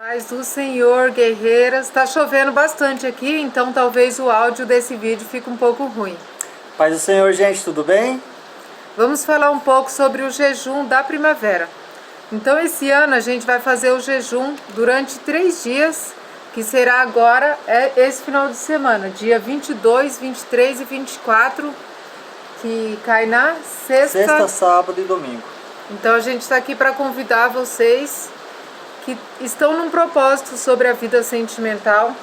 Paz do Senhor, guerreiras. Tá chovendo bastante aqui, então talvez o áudio desse vídeo fique um pouco ruim. Paz do Senhor, gente, tudo bem? Vamos falar um pouco sobre o jejum da primavera. Então esse ano a gente vai fazer o jejum durante 3 dias, que será agora esse final de semana, dia 22, 23 e 24, que cai na Sexta, sábado e domingo. Então a gente está aqui para convidar vocês que estão num propósito sobre a vida sentimental,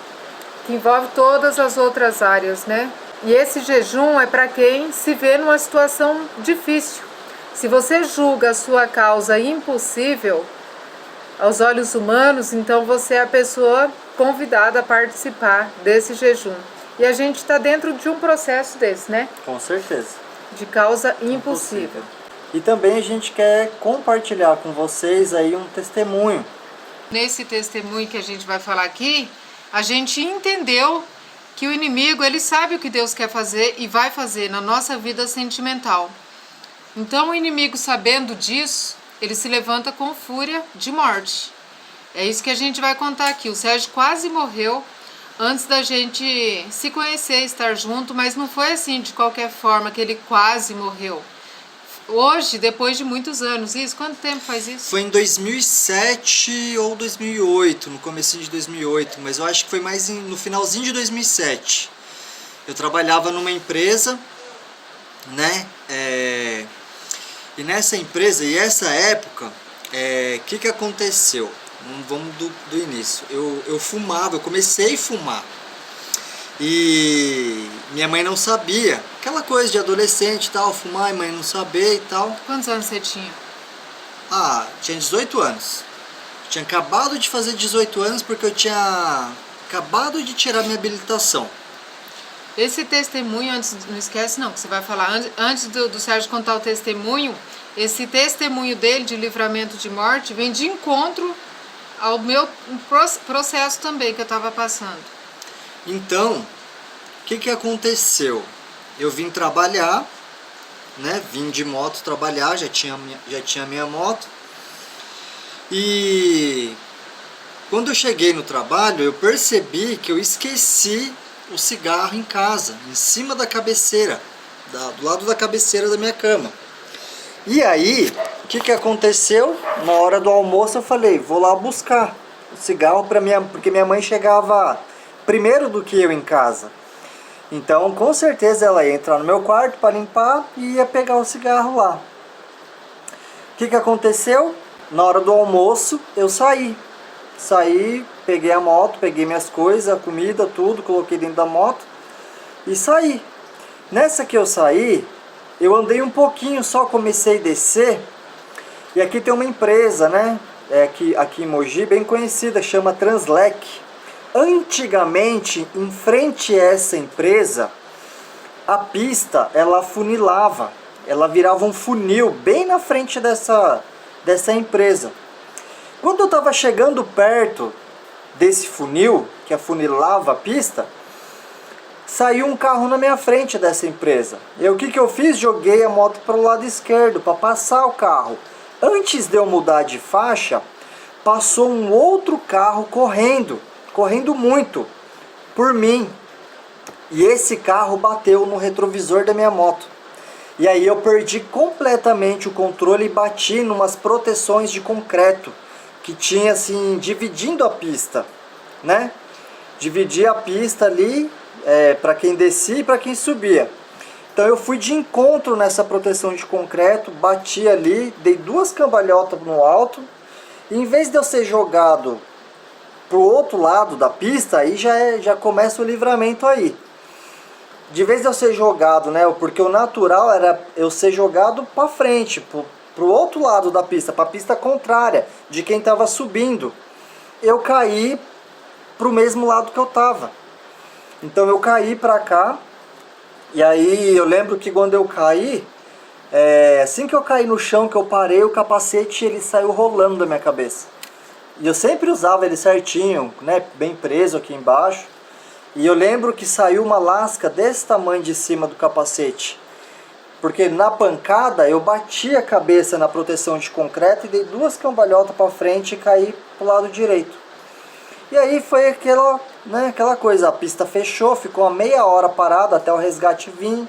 que envolve todas as outras áreas, né? E esse jejum é para quem se vê numa situação difícil. Se você julga a sua causa impossível aos olhos humanos, então você é a pessoa convidada a participar desse jejum. E a gente está dentro de um processo desse, né? Com certeza. De causa impossível. E também a gente quer compartilhar com vocês aí um testemunho. Nesse testemunho que a gente vai falar aqui, a gente entendeu que o inimigo, ele sabe o que Deus quer fazer e vai fazer na nossa vida sentimental. Então o inimigo, sabendo disso, ele se levanta com fúria de morte. É isso que a gente vai contar aqui. O Sérgio quase morreu antes da gente se conhecer, estar junto, mas não foi assim de qualquer forma que ele quase morreu. Hoje, depois de muitos anos, isso, quanto tempo faz isso? Foi em 2007 ou 2008, no comecinho de 2008, mas eu acho que foi mais no finalzinho de 2007. Eu trabalhava numa empresa, né? E nessa empresa, e essa época, que aconteceu? Vamos do início. Eu fumava, eu comecei a fumar. E minha mãe não sabia. Aquela coisa de adolescente e tal, fumar e mãe não saber e tal. Quantos anos você tinha? Tinha 18 anos. Tinha acabado de fazer 18 anos porque eu tinha acabado de tirar minha habilitação. Esse testemunho, não esquece não, que você vai falar, antes do Sérgio contar o testemunho, esse testemunho dele de livramento de morte vem de encontro ao meu processo também que eu estava passando. Então, o que aconteceu? Eu vim trabalhar, né? Vim de moto trabalhar, já tinha minha moto. E quando eu cheguei no trabalho, eu percebi que eu esqueci o cigarro em casa, em cima da cabeceira, do lado da cabeceira da minha cama. E aí, o que aconteceu? Na hora do almoço eu falei, vou lá buscar o cigarro porque minha mãe chegava primeiro do que eu em casa. Então, com certeza ela ia entrar no meu quarto para limpar e ia pegar o cigarro lá. O que aconteceu? Na hora do almoço, eu saí. Peguei a moto, peguei minhas coisas, a comida, tudo, coloquei dentro da moto e saí. Nessa que eu saí, eu andei um pouquinho, só comecei a descer. E aqui tem uma empresa, né? Aqui em Mogi, bem conhecida, chama Translec. Antigamente, em frente a essa empresa, a pista, ela afunilava. Ela virava um funil bem na frente dessa empresa. Quando eu estava chegando perto desse funil, que afunilava a pista, saiu um carro na minha frente dessa empresa. E o que eu fiz? Joguei a moto para o lado esquerdo, para passar o carro. Antes de eu mudar de faixa, passou um outro carro correndo muito por mim, e esse carro bateu no retrovisor da minha moto, e aí eu perdi completamente o controle e bati numas proteções de concreto que tinha assim, dividindo a pista, né? Dividia a pista ali para quem descia e para quem subia. Então eu fui de encontro nessa proteção de concreto, bati ali, dei 2 cambalhotas no alto, e em vez de eu ser jogado pro outro lado da pista, aí já começa o livramento aí. De vez de eu ser jogado, né? Porque o natural era eu ser jogado para frente, pro outro lado da pista, para a pista contrária de quem estava subindo. Eu caí pro mesmo lado que eu tava. Então eu caí para cá. E aí eu lembro que quando eu caí, assim que eu caí no chão, que eu parei, o capacete ele saiu rolando da minha cabeça. E eu sempre usava ele certinho, né, bem preso aqui embaixo. E eu lembro que saiu uma lasca desse tamanho de cima do capacete. Porque na pancada eu bati a cabeça na proteção de concreto e dei 2 cambalhotas para frente e caí pro lado direito. E aí foi aquela coisa, a pista fechou, ficou uma meia hora parada até o resgate vir.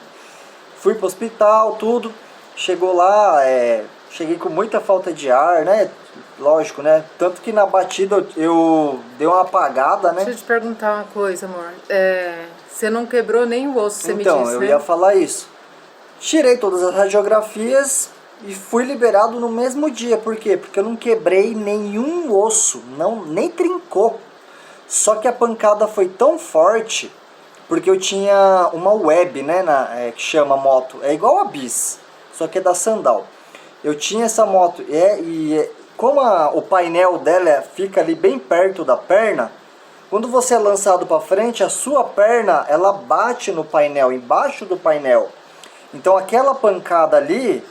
Fui pro hospital, tudo. Chegou lá, cheguei com muita falta de ar, né? Lógico, né? Tanto que na batida eu dei uma apagada, né? Deixa eu te perguntar uma coisa, amor. Você não quebrou nem o osso, você me Então, disse, eu né? ia falar isso. Tirei todas as radiografias e fui liberado no mesmo dia. Por quê? Porque eu não quebrei nenhum osso, nem trincou. Só que a pancada foi tão forte, porque eu tinha uma web, né, que chama moto. É igual a Bis, só que é da Sandal. Eu tinha essa moto como o painel dela fica ali bem perto da perna, quando você é lançado para frente, a sua perna ela bate no painel, embaixo do painel. Então aquela pancada ali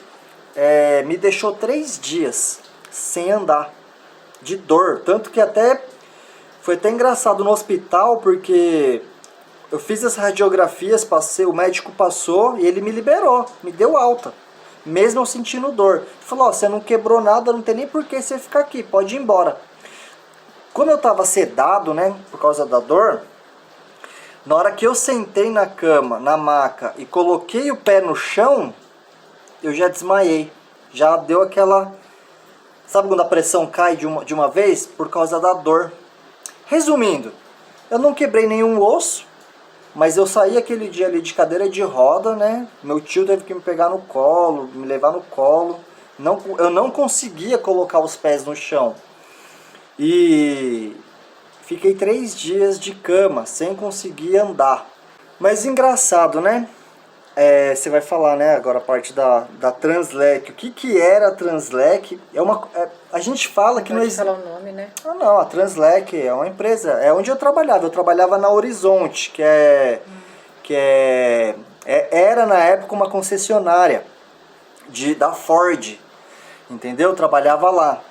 me deixou 3 dias sem andar, de dor. Tanto que foi até engraçado no hospital, porque eu fiz as radiografias, o médico passou e ele me liberou, me deu alta. Mesmo eu sentindo dor. Ele falou, você não quebrou nada, não tem nem por que você ficar aqui, pode ir embora. Como eu estava sedado, né, por causa da dor, na hora que eu sentei na cama, na maca, e coloquei o pé no chão, eu já desmaiei. Já deu aquela... Sabe quando a pressão cai de uma vez? Por causa da dor. Resumindo, eu não quebrei nenhum osso, mas eu saí aquele dia ali de cadeira de roda, né? Meu tio teve que me pegar no colo, me levar no colo. Eu não conseguia colocar os pés no chão. E fiquei 3 dias de cama, sem conseguir andar. Mas engraçado, né? Você vai falar, né, agora a parte da Translec. O que era a Translec? A gente fala que não existe... falar o nome, né? Ah, não, a Translec é uma empresa, é onde eu trabalhava. Eu trabalhava na Horizonte, era na época uma concessionária da Ford, entendeu? Eu trabalhava lá.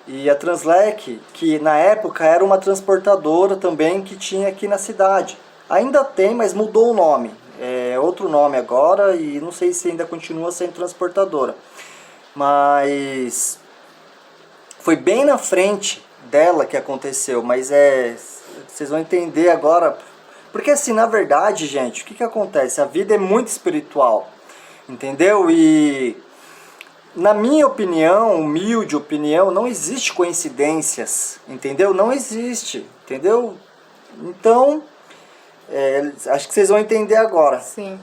E a Translec, que na época era uma transportadora também que tinha aqui na cidade. Ainda tem, mas mudou o nome. É outro nome agora e não sei se ainda continua sendo transportadora. Mas foi bem na frente dela que aconteceu, mas vocês vão entender agora. Porque assim, na verdade, gente, o que acontece? A vida é muito espiritual, entendeu? E na minha opinião, humilde opinião, não existe coincidências, entendeu? Não existe, entendeu? Então... acho que vocês vão entender agora. Sim.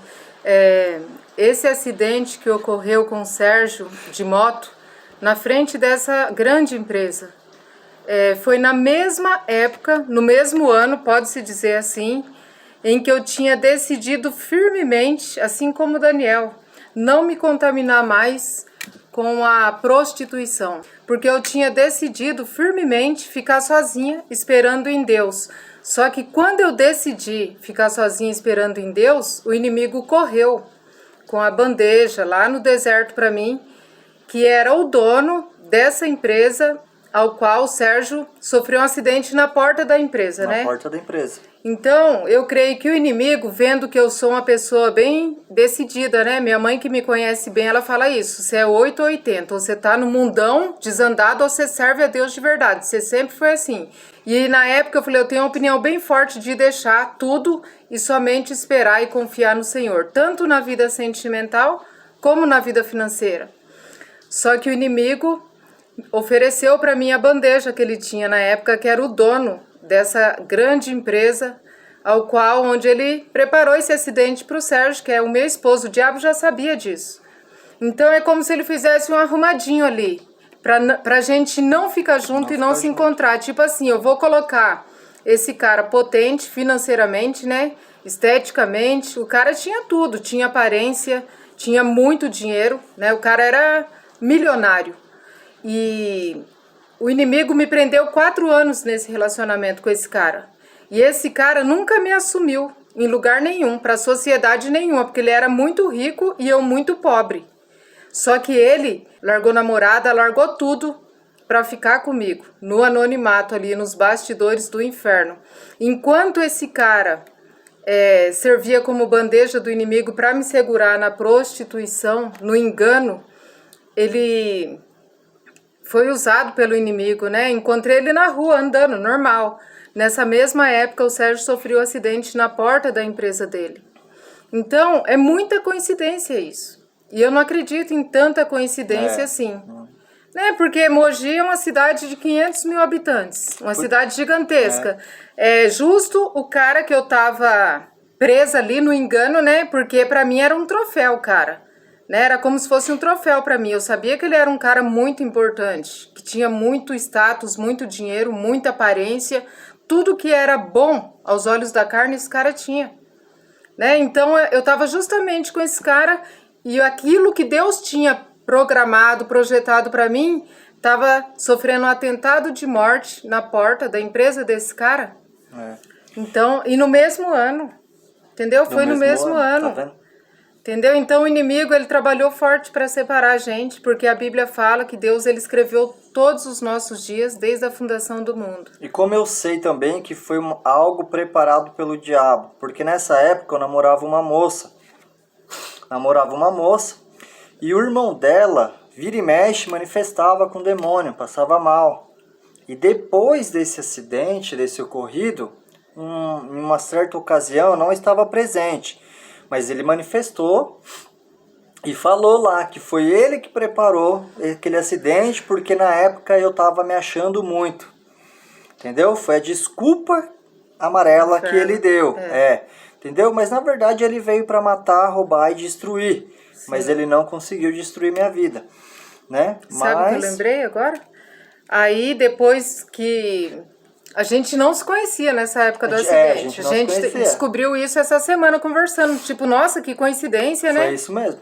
Esse acidente que ocorreu com o Sérgio de moto, na frente dessa grande empresa, foi na mesma época, no mesmo ano, pode-se dizer assim, em que eu tinha decidido firmemente, assim como o Daniel, não me contaminar mais com a prostituição, porque eu tinha decidido firmemente ficar sozinha, esperando em Deus. Só que quando eu decidi ficar sozinha esperando em Deus, o inimigo correu com a bandeja lá no deserto para mim, que era o dono dessa empresa, ao qual o Sérgio sofreu um acidente na porta da empresa, né? Na porta da empresa. Então, eu creio que o inimigo, vendo que eu sou uma pessoa bem decidida, né? Minha mãe que me conhece bem, ela fala isso, você é 8 ou 80, ou você tá no mundão desandado ou você serve a Deus de verdade, você sempre foi assim. E na época eu falei, eu tenho uma opinião bem forte de deixar tudo e somente esperar e confiar no Senhor, tanto na vida sentimental como na vida financeira. Só que o inimigo ofereceu para mim a bandeja que ele tinha na época, que era o dono dessa grande empresa, onde ele preparou esse acidente para o Sérgio, que é o meu esposo. O diabo já sabia disso. Então é como se ele fizesse um arrumadinho ali, pra gente não ficar junto e não se encontrar. Tipo assim, eu vou colocar esse cara potente financeiramente, né? Esteticamente, o cara tinha tudo, tinha aparência, tinha muito dinheiro, né? O cara era milionário. E o inimigo me prendeu 4 anos nesse relacionamento com esse cara. E esse cara nunca me assumiu em lugar nenhum, para sociedade nenhuma, porque ele era muito rico e eu muito pobre. Só que ele largou namorada, largou tudo para ficar comigo, no anonimato ali, nos bastidores do inferno. Enquanto esse cara servia como bandeja do inimigo para me segurar na prostituição, no engano, ele foi usado pelo inimigo, né? Encontrei ele na rua, andando, normal. Nessa mesma época, o Sérgio sofreu um acidente na porta da empresa dele. Então, é muita coincidência isso. E eu não acredito em tanta coincidência assim. Né? Porque Mogi é uma cidade de 500 mil habitantes, uma cidade gigantesca. É justo o cara que eu tava presa ali no engano, né? Porque pra mim era um troféu, cara. Né? Era como se fosse um troféu pra mim. Eu sabia que ele era um cara muito importante, que tinha muito status, muito dinheiro, muita aparência. Tudo que era bom aos olhos da carne, esse cara tinha. Né? Então eu tava justamente com esse cara e aquilo que Deus tinha programado, projetado para mim, estava sofrendo um atentado de morte na porta da empresa desse cara. Então, e no mesmo ano, entendeu? Foi no mesmo ano. Tá vendo? Entendeu? Então o inimigo, ele trabalhou forte para separar a gente, porque a Bíblia fala que Deus, ele escreveu todos os nossos dias desde a fundação do mundo. E como eu sei também que foi algo preparado pelo diabo, porque nessa época eu namorava uma moça. E o irmão dela, vira e mexe, manifestava com demônio, passava mal. E depois desse acidente, desse ocorrido, em uma certa ocasião eu não estava presente. Mas ele manifestou e falou lá que foi ele que preparou aquele acidente, porque na época eu estava me achando muito. Entendeu? Foi a desculpa amarela que ele deu. Entendeu? Mas na verdade ele veio para matar, roubar e destruir. Sim. Mas ele não conseguiu destruir minha vida, né? Sabe o que eu lembrei agora? Aí depois que a gente não se conhecia nessa época do acidente. A gente descobriu isso essa semana conversando. Tipo, nossa, que coincidência, né? Foi isso mesmo.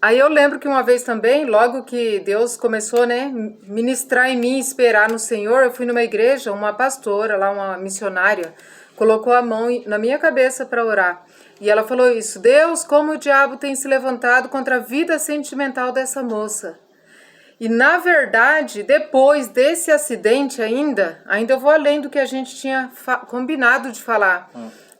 Aí eu lembro que uma vez também, logo que Deus começou, né, ministrar em mim, esperar no Senhor, eu fui numa igreja, uma pastora lá, uma missionária, colocou a mão na minha cabeça para orar. E ela falou isso: Deus, como o diabo tem se levantado contra a vida sentimental dessa moça. E na verdade, depois desse acidente ainda eu vou além do que a gente tinha combinado de falar.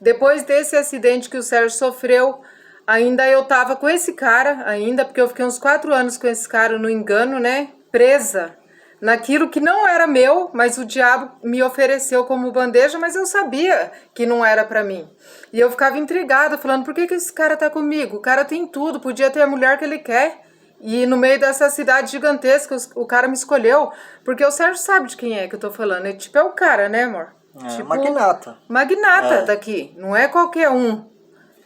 Depois desse acidente que o Sérgio sofreu, ainda eu tava com esse cara, porque eu fiquei uns 4 anos com esse cara no engano, né? Presa naquilo que não era meu, mas o diabo me ofereceu como bandeja, mas eu sabia que não era pra mim. E eu ficava intrigada, falando, por que esse cara tá comigo? O cara tem tudo, podia ter a mulher que ele quer. E no meio dessa cidade gigantesca, o cara me escolheu, porque o Sérgio sabe de quem é que eu tô falando. É o cara, né, amor? Tipo, magnata. Magnata daqui, não é qualquer um,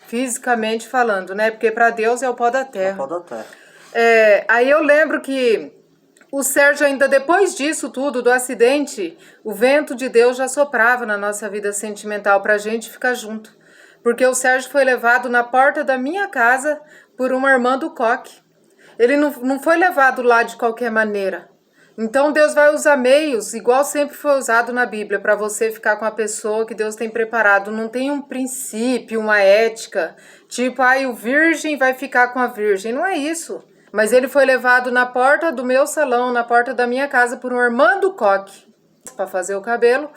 fisicamente falando, né? Porque pra Deus é o pó da terra. É o pó da terra. Aí eu lembro que o Sérgio ainda depois disso tudo, do acidente, o vento de Deus já soprava na nossa vida sentimental pra gente ficar junto. Porque o Sérgio foi levado na porta da minha casa por uma irmã do coque. Ele não foi levado lá de qualquer maneira. Então Deus vai usar meios, igual sempre foi usado na Bíblia, para você ficar com a pessoa que Deus tem preparado. Não tem um princípio, uma ética, tipo, o virgem vai ficar com a virgem. Não é isso. Mas ele foi levado na porta do meu salão, na porta da minha casa, por uma irmã do coque, para fazer o cabelo.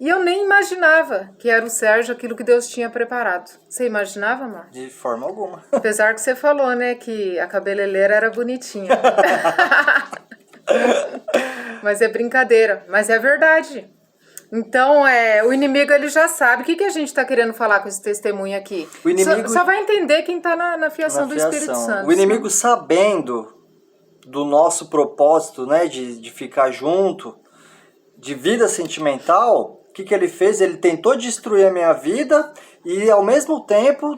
E eu nem imaginava que era o Sérgio aquilo que Deus tinha preparado. Você imaginava, amor? De forma alguma. Apesar que você falou, né, que a cabeleireira era bonitinha. Mas é brincadeira, mas é verdade. Então, o inimigo, ele já sabe. O que a gente está querendo falar com esse testemunho aqui? O inimigo só vai entender quem está na fiação do Espírito Santo. O inimigo, sabendo do nosso propósito, né, de ficar junto, de vida sentimental, o que ele fez? Ele tentou destruir a minha vida e, ao mesmo tempo,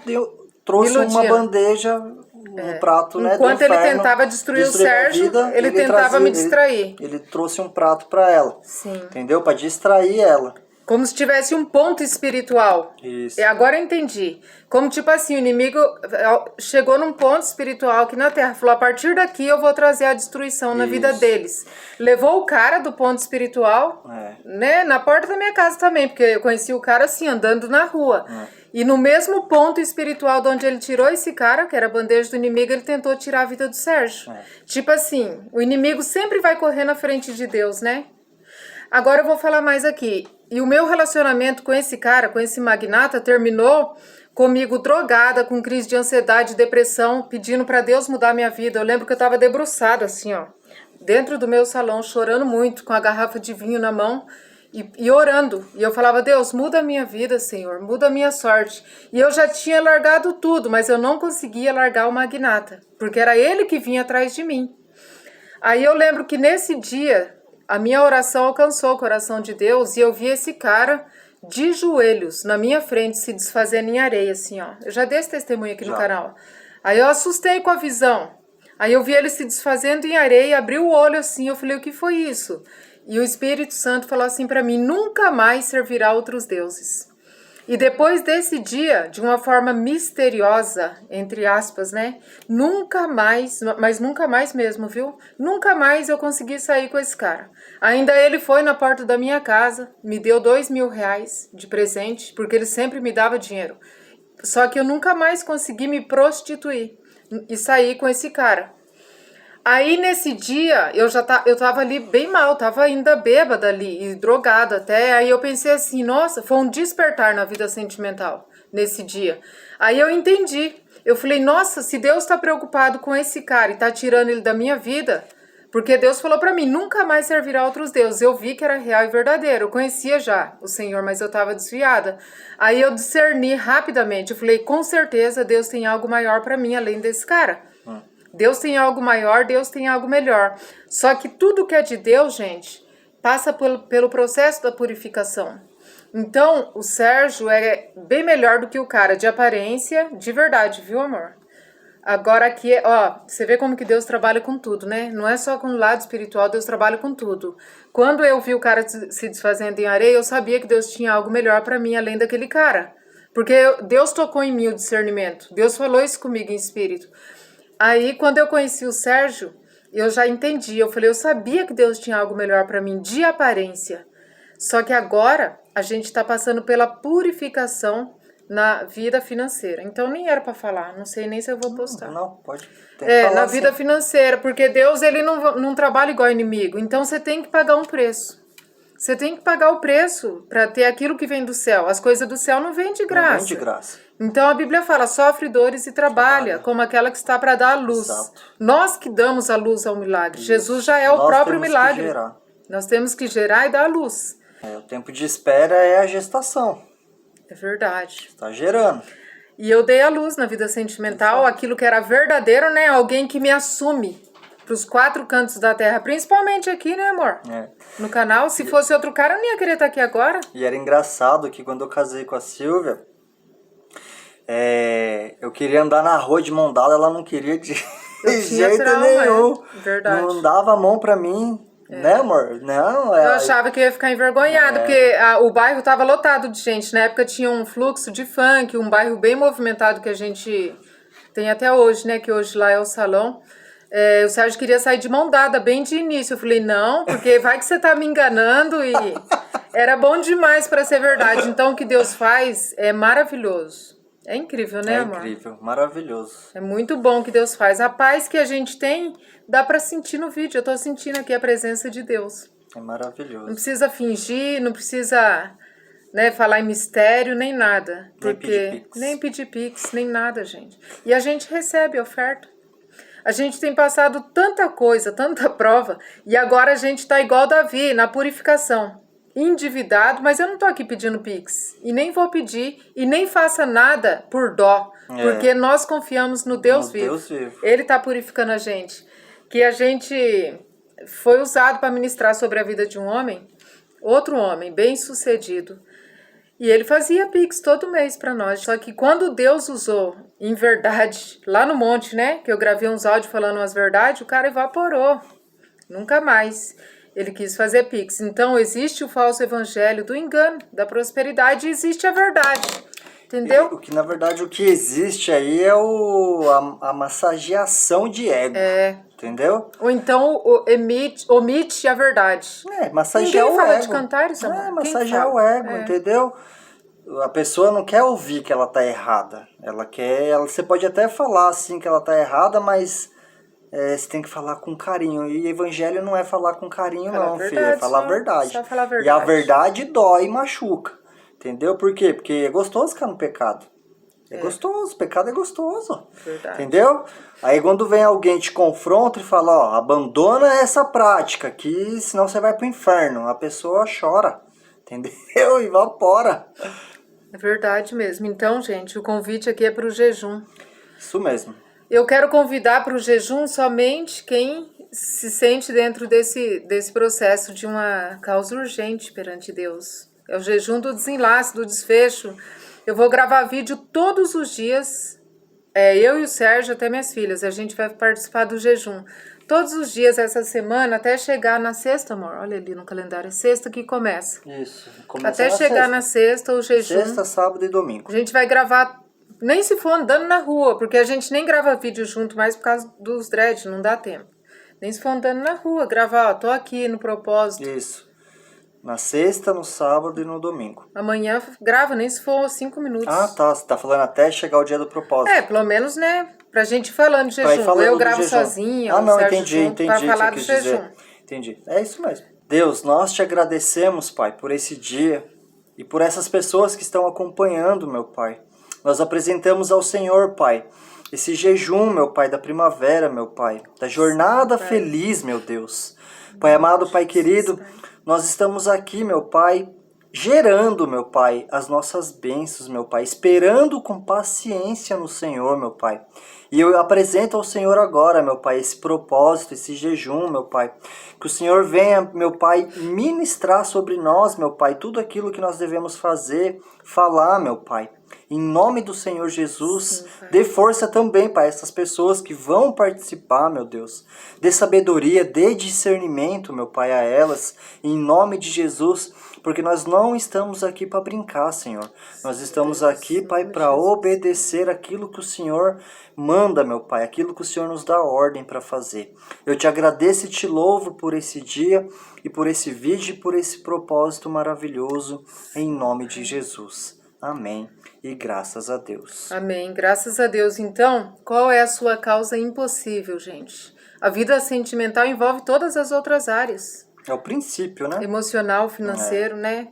trouxe uma bandeja, um prato, né, do inferno. Enquanto ele tentava destruir o Sérgio, vida, ele tentava me distrair. Ele trouxe um prato para ela. Sim. Entendeu? Para distrair ela. Como se tivesse um ponto espiritual. Isso. E agora eu entendi. Como tipo assim, o inimigo chegou num ponto espiritual aqui na Terra. Falou, a partir daqui eu vou trazer a destruição na vida deles. Levou o cara do ponto espiritual, né, na porta da minha casa também. Porque eu conheci o cara assim, andando na rua. E no mesmo ponto espiritual de onde ele tirou esse cara, que era a bandeja do inimigo, ele tentou tirar a vida do Sérgio. Tipo assim, o inimigo sempre vai correr na frente de Deus, né? Agora eu vou falar mais aqui. E o meu relacionamento com esse cara, com esse magnata, terminou comigo drogada, com crise de ansiedade, depressão, pedindo para Deus mudar minha vida. Eu lembro que eu estava debruçada assim, ó, dentro do meu salão, chorando muito, com a garrafa de vinho na mão e orando. E eu falava, Deus, muda a minha vida, Senhor, muda a minha sorte. E eu já tinha largado tudo, mas eu não conseguia largar o magnata, porque era ele que vinha atrás de mim. Aí eu lembro que nesse dia, a minha oração alcançou o coração de Deus e eu vi esse cara de joelhos na minha frente se desfazendo em areia, assim, ó. Eu já dei esse testemunho aqui no canal. Aí eu assustei com a visão. Aí eu vi ele se desfazendo em areia, abri o olho assim, eu falei, o que foi isso? E o Espírito Santo falou assim para mim, nunca mais servirá outros deuses. E depois desse dia, de uma forma misteriosa, entre aspas, né? Nunca mais, mas nunca mais mesmo, viu? Nunca mais eu consegui sair com esse cara. Ainda ele foi na porta da minha casa, me deu R$2.000 de presente, porque ele sempre me dava dinheiro. Só que eu nunca mais consegui me prostituir e sair com esse cara. Aí nesse dia eu tava ali bem mal, tava ainda bêbada ali e drogada até. Aí eu pensei assim, nossa, foi um despertar na vida sentimental nesse dia. Aí eu entendi. Eu falei, nossa, se Deus tá preocupado com esse cara e tá tirando ele da minha vida, porque Deus falou pra mim, nunca mais servirá a outros deuses. Eu vi que era real e verdadeiro. Eu conhecia já o Senhor, mas eu tava desviada. Aí eu discerni rapidamente. Eu falei, com certeza Deus tem algo maior pra mim além desse cara. Deus tem algo maior, Deus tem algo melhor. Só que tudo que é de Deus, gente, passa pelo processo da purificação. Então, o Sérgio é bem melhor do que o cara de aparência, de verdade, viu, amor? Agora aqui, ó, você vê como que Deus trabalha com tudo, né? Não é só com o lado espiritual, Deus trabalha com tudo. Quando eu vi o cara se desfazendo em areia, eu sabia que Deus tinha algo melhor pra mim, além daquele cara. Porque Deus tocou em mim o discernimento. Deus falou isso comigo em espírito. Aí, quando eu conheci o Sérgio, eu já entendi. Eu falei, eu sabia que Deus tinha algo melhor para mim, de aparência. Só que agora, a gente está passando pela purificação na vida financeira. Então, nem era para falar. Não sei nem se eu vou postar. Não, pode. Tem que falar na assim. vida financeira. Porque Deus, ele não trabalha igual inimigo. Então, você tem que pagar um preço. Você tem que pagar o preço para ter aquilo que vem do céu. As coisas do céu não vêm de graça. Não vem de graça. Então a Bíblia fala, sofre dores e trabalha, como aquela que está para dar a luz. Exato. Nós que damos a luz ao milagre. Isso. Jesus já é o próprio milagre. Que gerar. Nós temos que gerar e dar a luz. O tempo de espera é a gestação. É verdade. Está gerando. E eu dei a luz na vida sentimental, aquilo que era verdadeiro, né? Alguém que me assume para os 4 cantos da terra, principalmente aqui, né, amor? No canal. Se fosse outro cara, eu não ia querer estar aqui agora. E era engraçado que quando eu casei com a Silvia, eu queria andar na rua de mão dada, ela não queria de jeito nenhum. Verdade. Não dava a mão pra mim, né, amor? Não, Eu achava que eu ia ficar envergonhada, porque o bairro tava lotado de gente. Na época tinha um fluxo de funk, um bairro bem movimentado que a gente tem até hoje, né? Que hoje lá é o salão. O Sérgio queria sair de mão dada, bem de início. Eu falei, não, porque vai que você tá me enganando. E era bom demais para ser verdade. Então, o que Deus faz é maravilhoso. É incrível, né, amor? É incrível, maravilhoso. É muito bom o que Deus faz. A paz que a gente tem, dá para sentir no vídeo. Eu tô sentindo aqui a presença de Deus. É maravilhoso. Não precisa fingir, não precisa, né, falar em mistério, nem nada. Nem pedir pix, nem nada, gente. E a gente recebe oferta. A gente tem passado tanta coisa, tanta prova, e agora a gente tá igual Davi, na purificação. Endividado, mas eu não tô aqui pedindo pix. E nem vou pedir, e nem faça nada por dó. Porque nós confiamos no Deus vivo. Deus vivo. Ele tá purificando a gente. Que a gente foi usado para ministrar sobre a vida de um homem, outro homem, bem sucedido. E ele fazia pix todo mês para nós. Só que quando Deus usou em verdade, lá no monte, né? Que eu gravei uns áudios falando umas verdades, o cara evaporou. Nunca mais ele quis fazer pix. Então existe o falso evangelho do engano, da prosperidade, e existe a verdade. Entendeu? Na verdade, o que existe aí é a massageação de ego. Entendeu? Ou então omite a verdade. Massagear Ninguém o fala ego. de cantares, amor. Massagear o ego, entendeu? A pessoa não quer ouvir que ela tá errada. Você pode até falar assim que ela tá errada, mas você tem que falar com carinho. E evangelho não é falar com carinho, não, filho. É falar a verdade. Só falar a verdade. E a verdade dói e machuca. Entendeu? Por quê? Porque é gostoso ficar no pecado. É gostoso, pecado é gostoso. Verdade. Entendeu? Aí quando vem alguém te confronta e fala, abandona essa prática, que senão você vai pro inferno. A pessoa chora. entendeu? Evapora. É verdade mesmo. Então, gente, o convite aqui é para o jejum. Isso mesmo. Eu quero convidar para o jejum somente quem se sente dentro desse processo de uma causa urgente perante Deus. É o jejum do desenlace, do desfecho. Eu vou gravar vídeo todos os dias, eu e o Sérgio, até minhas filhas, a gente vai participar do jejum. Todos os dias essa semana, até chegar na sexta, amor, olha ali no calendário, é sexta que começa. Isso. Até chegar na sexta, o jejum. Sexta, sábado e domingo. A gente vai gravar, nem se for andando na rua, porque a gente nem grava vídeo junto mais por causa dos dreads, não dá tempo. Nem se for andando na rua, gravar, ó, tô aqui no propósito. Isso. Na sexta, no sábado e no domingo. Amanhã grava, nem se for 5 minutos. Ah, tá. Você tá falando até chegar o dia do propósito. Pelo menos, né? Pra gente ir falando de jejum. Falando Eu do gravo jejum. sozinha, Ah, não, o Sérgio entendi, junto, pra falar do jejum. Dizer. Entendi. É isso mesmo. Deus, nós te agradecemos, Pai, por esse dia e por essas pessoas que estão acompanhando, meu Pai. Nós apresentamos ao Senhor, Pai, esse jejum, meu Pai, da primavera, meu Pai, da jornada feliz, meu Deus. Pai amado, Pai querido, nós estamos aqui, meu Pai, gerando, meu Pai, as nossas bênçãos, meu Pai, esperando com paciência no Senhor, meu Pai. E eu apresento ao Senhor agora, meu Pai, esse propósito, esse jejum, meu Pai. Que o Senhor venha, meu Pai, ministrar sobre nós, meu Pai, tudo aquilo que nós devemos fazer, falar, meu Pai. Em nome do Senhor Jesus, dê força também para essas pessoas que vão participar, meu Deus. Dê sabedoria, dê discernimento, meu Pai, a elas, em nome de Jesus, porque nós não estamos aqui para brincar, Senhor. Nós estamos aqui, Pai, para obedecer aquilo que o Senhor manda, meu Pai, aquilo que o Senhor nos dá ordem para fazer. Eu te agradeço e te louvo por esse dia e por esse vídeo e por esse propósito maravilhoso, em nome de Jesus. Amém. E graças a Deus. Amém. Graças a Deus. Então, qual é a sua causa impossível, gente? A vida sentimental envolve todas as outras áreas. É o princípio, né? Emocional, financeiro, né?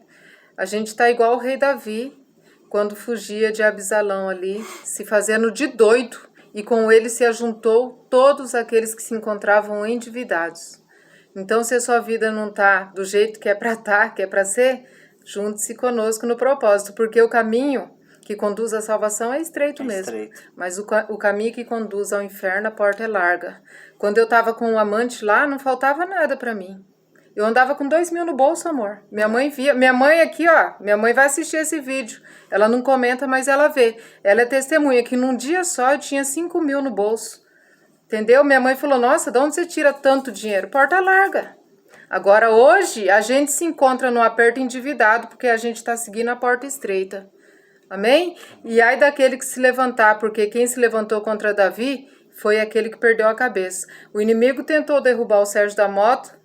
A gente tá igual o rei Davi, quando fugia de Absalão ali, se fazendo de doido, e com ele se ajuntou todos aqueles que se encontravam endividados. Então, se a sua vida não tá do jeito que é para estar, que é para ser, junte-se conosco no propósito, porque o caminho que conduz à salvação é estreito mesmo. Mas o caminho que conduz ao inferno, a porta é larga. Quando eu estava com um amante lá, não faltava nada para mim. Eu andava com 2.000 no bolso, amor. Minha mãe via. Minha mãe aqui, ó. Minha mãe vai assistir esse vídeo. Ela não comenta, mas ela vê. Ela é testemunha que num dia só eu tinha 5.000 no bolso. Entendeu? Minha mãe falou, nossa, de onde você tira tanto dinheiro? Porta larga. Agora, hoje, a gente se encontra no aperto endividado porque a gente está seguindo a porta estreita. Amém? E ai daquele que se levantar, porque quem se levantou contra Davi foi aquele que perdeu a cabeça. O inimigo tentou derrubar o Sérgio da moto,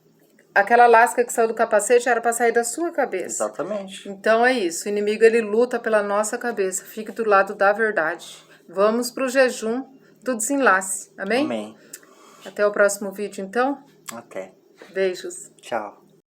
aquela lasca que saiu do capacete era para sair da sua cabeça. Exatamente. Então é isso, o inimigo ele luta pela nossa cabeça, fique do lado da verdade. Vamos para o jejum do desenlace, amém? Amém. Até o próximo vídeo então. Até. Beijos. Tchau.